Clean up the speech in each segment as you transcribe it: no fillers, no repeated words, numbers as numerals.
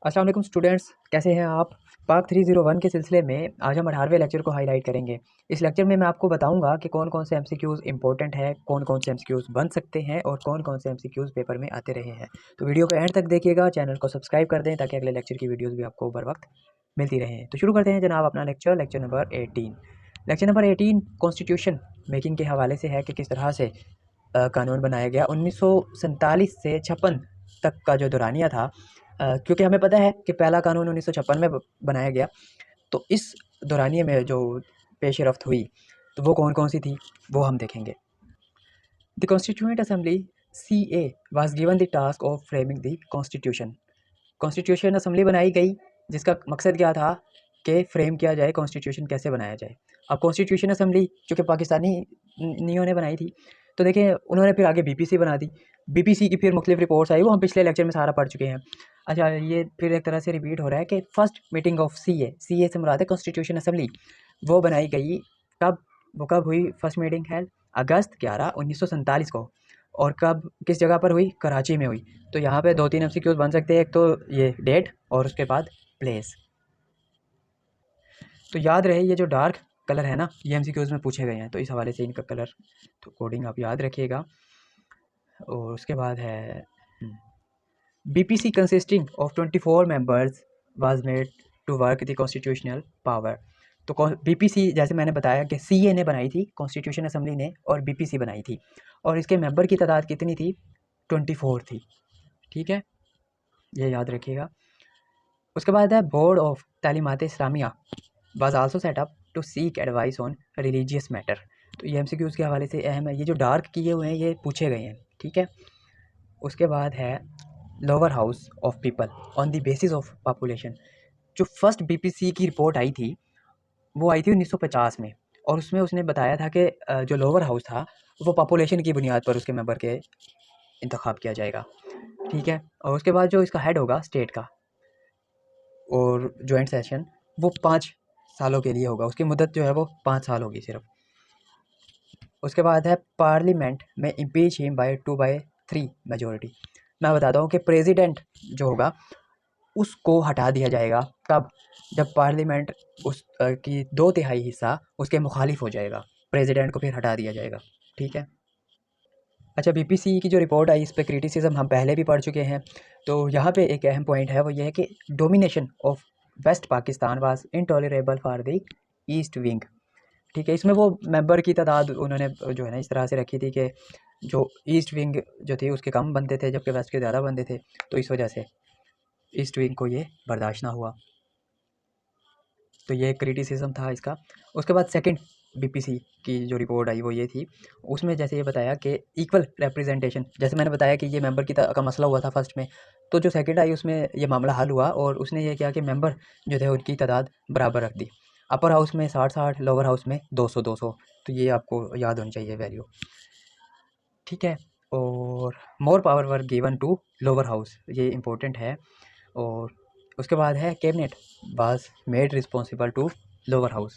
अस्सलाम वालेकुम स्टूडेंट्स, कैसे हैं आप। पाक 301 के सिलसिले में आज हम 18वें लेक्चर को हाईलाइट करेंगे। इस लेक्चर में मैं आपको बताऊंगा कि कौन कौन से एमसीक्यूज़ इंपॉर्टेंट है, कौन कौन से एमसीक्यूज़ बन सकते हैं और कौन कौन से एमसीक्यूज़ पेपर में आते रहे हैं। तो वीडियो को एंड तक देखिएगा, चैनल को सब्सक्राइब कर दें ताकि अगले लेक्चर की वीडियोज़ भी आपको बर वक्त मिलती रहें। तो शुरू करते हैं जनाब अपना lecture number 18। Lecture number 18 constitution making के हवाले से है कि किस तरह से कानून बनाया गया 1947 से 56 तक का जो दौरानिया था। क्योंकि हमें पता है कि पहला कानून 1956 में बनाया गया, तो इस दौरानिए में जो पेश रफ्त हुई तो वो कौन कौन सी थी वो हम देखेंगे। The constituent assembly CA was given the task of framing the constitution. Constitution assembly बनाई गई जिसका मकसद क्या था कि फ्रेम किया जाए कॉन्स्टिट्यूशन कैसे बनाया जाए। अब कॉन्स्टिट्यूशन असेंबली जो कि पाकिस्तानी नियों ने बनाई थी, तो देखें उन्होंने फिर आगे BPC बना दी। BPC की फिर मुख्तलिफ रिपोर्ट्स आई, वो हम पिछले लेक्चर में सारा पढ़ चुके हैं। अच्छा, ये फिर एक तरह से रिपीट हो रहा है कि फर्स्ट मीटिंग ऑफ CA से मुराद है कॉन्स्टिट्यूशन असेंबली, वो बनाई गई। कब वो कब हुई फर्स्ट मीटिंग है? अगस्त 11 1947 को। और कब किस जगह पर हुई? कराची में हुई। तो यहाँ पे 2-3 MCQs बन सकते हैं, एक तो ये डेट और उसके बाद प्लेस। तो याद रहे ये जो डार्क कलर है ना, ये MCQs में पूछे गए हैं, तो इस हवाले से इनका कलर तो कोडिंग आप याद रखिएगा। और उसके बाद है BPC consisting of 24 members was made to work the constitutional power. तो BPC जैसे मैंने बताया कि CA ने बनाई थी, कॉन्स्टिट्यूशन असेंबली ने, और BPC बनाई थी। और इसके मेंबर की तादाद कितनी थी? 24 थी। ठीक है, ये याद रखिएगा। उसके बाद है board of Talimat Islamia was also setup to seek advice on religious matter. तो ये MCQs के हवाले से अहम है, ये जो डार्क किए हुए हैं ये पूछे गए हैं। ठीक है। उसके बाद है lower house of people on the basis of population. जो फर्स्ट BPC की रिपोर्ट आई थी वो आई थी 1950 में, और उसमें उसने बताया था कि जो लोअर हाउस था वो पॉपुलेशन की बुनियाद पर उसके मेंबर के इंतखाब किया जाएगा। ठीक है। और उसके बाद जो इसका हेड होगा स्टेट का, और जॉइंट सेशन वो 5 सालों के लिए होगा, उसकी मुद्दत जो है वो 5 साल होगी सिर्फ। उसके बाद है पार्लियामेंट में इम्पीच हिम बाय 2/3 मेजोरिटी। मैं बताता हूँ कि प्रेसिडेंट जो होगा उसको हटा दिया जाएगा। कब? जब पार्लियामेंट उस की 2/3 हिस्सा उसके मुखालिफ हो जाएगा, प्रेसिडेंट को फिर हटा दिया जाएगा। ठीक है। अच्छा, BPC की जो रिपोर्ट आई इस पर क्रिटिसिज्म हम पहले भी पढ़ चुके हैं। तो यहाँ पे एक अहम पॉइंट है, वो ये है कि domination of West Pakistan was intolerable for the East wing. ठीक है। इसमें वो मेंबर की तादाद उन्होंने जो है ना इस तरह से रखी थी कि जो ईस्ट विंग जो थी उसके कम बनते थे जबकि वेस्ट के ज़्यादा बनते थे, तो इस वजह से ईस्ट विंग को ये बर्दाश्त ना हुआ। तो ये क्रिटिसिज्म था इसका। उसके बाद सेकंड BPC की जो रिपोर्ट आई वो ये थी, उसमें जैसे ये बताया कि इक्वल रिप्रेजेंटेशन, जैसे मैंने बताया कि ये मेंबर का मसला हुआ था फर्स्ट में, तो जो सेकंड आई उसमें ये मामला हल हुआ और उसने ये किया कि मेंबर जो थे उनकी तादाद बराबर रख दी। अपर हाउस में 60-60, लोअर हाउस में 200-200। तो ये आपको याद होनी चाहिए वैल्यू। ठीक है। और more power were given to lower house, ये इंपॉर्टेंट है। और उसके बाद है cabinet was made responsible to lower house.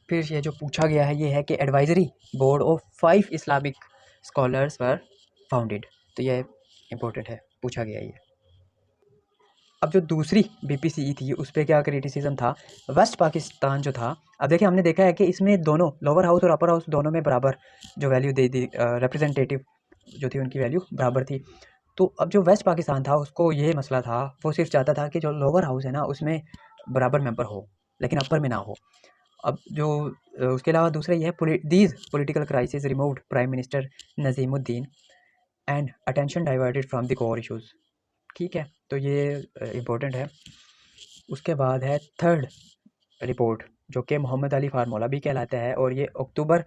फिर ये जो पूछा गया है ये है कि advisory board of 5 Islamic scholars were founded. तो ये इंपॉर्टेंट है, पूछा गया ये। अब जो दूसरी BPC थी उस पर क्या क्रिटिसिज्म था? वेस्ट पाकिस्तान जो था, अब देखिए हमने देखा है कि इसमें दोनों लोअर हाउस और अपर हाउस दोनों में बराबर जो वैल्यू दे दी, रिप्रेजेंटेटिव जो थी उनकी वैल्यू बराबर थी। तो अब जो वेस्ट पाकिस्तान था उसको ये मसला था, वो सिर्फ चाहता था कि जो लोअर हाउस है ना उसमें बराबर मेंबर हो लेकिन अपर में ना हो। अब जो उसके अलावा दूसरा ये है these political crisis removed prime minister Nazimuddin and attention diverted from the core issues. ठीक है, तो ये इम्पोर्टेंट है। उसके बाद है थर्ड रिपोर्ट जो कि मोहम्मद अली फार्मूला भी कहलाता है, और ये अक्टूबर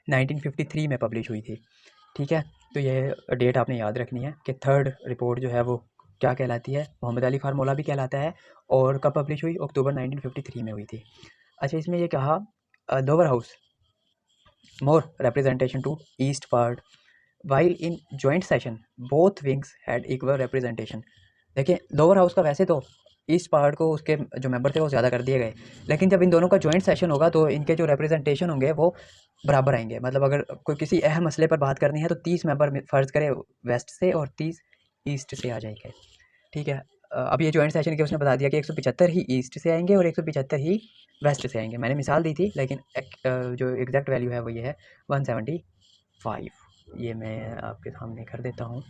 1953 में पब्लिश हुई थी। ठीक है, तो ये डेट आपने याद रखनी है कि थर्ड रिपोर्ट जो है वो क्या कहलाती है? मोहम्मद अली फार्मूला भी कहलाता है। और कब पब्लिश हुई? अक्टूबर 1953 में हुई थी। अच्छा, इसमें ये कहा lower house more representation to East part while in joint session both wings had equal representation. देखिए लोअर हाउस का वैसे तो ईस्ट पार्ट को उसके जो मेंबर थे वो ज़्यादा कर दिए गए, लेकिन जब इन दोनों का जॉइंट सेशन होगा तो इनके जो रिप्रेजेंटेशन होंगे वो बराबर आएंगे। मतलब अगर कोई किसी अहम मसले पर बात करनी है तो 30 मेंबर फ़र्ज़ करें वेस्ट से और 30 ईस्ट से आ जाएंगे। ठीक है। अब ये जॉइंट सेशन के उसने बता दिया कि 175 ही ईस्ट से आएंगे और 175 ही वेस्ट से आएंगे। मैंने मिसाल दी थी, लेकिन जो एग्जैक्ट वैल्यू है वो ये है 175। ये मैं आपके सामने कर देता हूँ,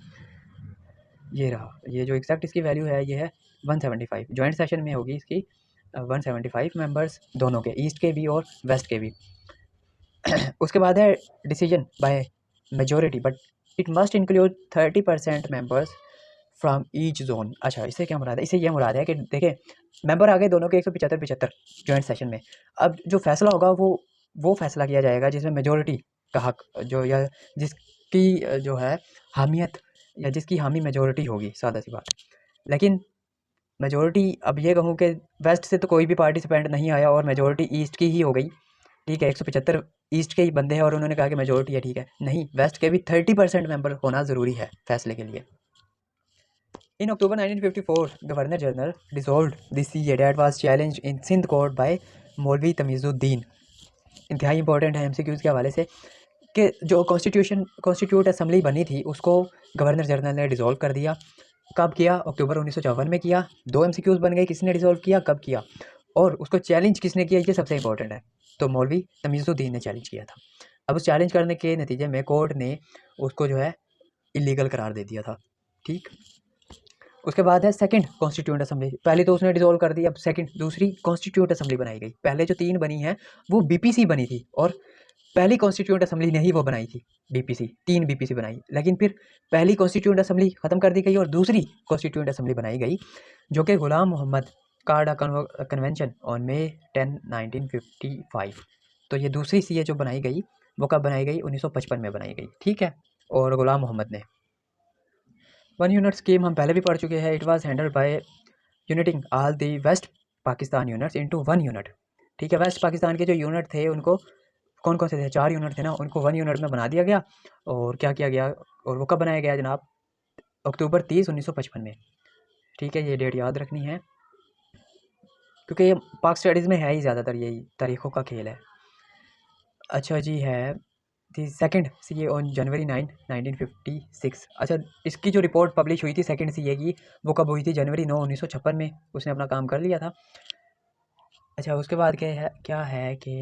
ये रहा, ये जो एग्जैक्ट इसकी वैल्यू है ये है 175। जॉइंट सेशन में होगी इसकी 175 मेंबर्स, दोनों के, ईस्ट के भी और वेस्ट के भी। उसके बाद है decision by majority but it must include 30% members from each zone. अच्छा, इससे क्या मुराद है? इससे ये मुराद है कि देखें, मेंबर आ गए दोनों के 175 जॉइंट सेशन में। अब जो फैसला होगा वो फैसला किया जाएगा जिसमें मेजोरिटी का हक जो, या जिसकी जो है हामियत, या जिसकी हामी मेजोरिटी होगी, सादा सी बात। लेकिन मेजोरिटी, अब ये कहूँ कि वेस्ट से तो कोई भी पार्टिसिपेंट नहीं आया और मेजोरिटी ईस्ट की ही हो गई, ठीक है, 175 ईस्ट के ही बंदे हैं और उन्होंने कहा कि मेजोरिटी है, ठीक है, नहीं, वेस्ट के भी 30% मेंबर होना ज़रूरी है फैसले के लिए। In October 1954 governor general dissolved the CA that was challenged in Sindh court by Maulvi Tamizuddin. इंतहाई इंपॉर्टेंट है एमसीक्यूज़ के हवाले से कि जो कॉन्स्टिट्यूट असम्बली बनी थी उसको गवर्नर जनरल ने डिसॉल्व कर दिया। कब किया? अक्टूबर 1954 में किया। 2 एमसीक्यूज़ बन गए, किसने डिसॉल्व किया, कब किया, और उसको चैलेंज किसने किया, ये सबसे इंपॉर्टेंट है। तो मौलवी तमीज़ुद्दीन ने चैलेंज किया था। अब उस चैलेंज करने के नतीजे में कोर्ट ने उसको जो है इलीगल करार दे दिया था, ठीक। उसके बाद है सेकंड कॉन्स्टिट्यूंट असेंबली। पहले तो उसने डिसॉल्व कर दी, अब सेकंड दूसरी कॉन्स्टिट्यूंट असेंबली बनाई गई। पहले जो 3 बनी है वो बीपीसी बनी थी और पहली कॉन्स्टिट्यूंट असेंबली ने ही वो बनाई थी बीपीसी, 3 बीपीसी बनाई। लेकिन फिर पहली कॉन्स्टिट्यूंट असेंबली ख़त्म कर दी गई और दूसरी कॉन्स्टिट्यूंट असेंबली बनाई गई, जो कि Ghulam Mohammad card convention on May 10 1955। तो ये दूसरी सीए जो बनाई गई वो कब बनाई गई? 1955 में बनाई गई, ठीक है। और गुलाम मोहम्मद ने 1 यूनिट स्कीम हम पहले भी पढ़ चुके हैं। It was handled by uniting all the West Pakistan units into 1 unit, ठीक है। वेस्ट पाकिस्तान के जो यूनिट थे उनको, कौन कौन से थे, 4 यूनिट थे ना, उनको 1 यूनिट में बना दिया गया। और क्या किया गया, और वो कब बनाया गया जनाब? अक्टूबर 30 1955 में, ठीक है। ये डेट याद रखनी है क्योंकि ये पाक स्टडीज़ में है ही, ज़्यादातर यही तारीखों का खेल है। अच्छा जी, है the second CA on January 9 1956। अच्छा, इसकी जो रिपोर्ट पब्लिश हुई थी सेकंड सीए की, वो कब हुई थी? जनवरी 9 1956 में। उसने अपना काम कर लिया था। अच्छा, उसके बाद क्या है कि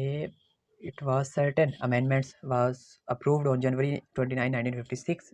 it was certain amendments was approved on January 29 1956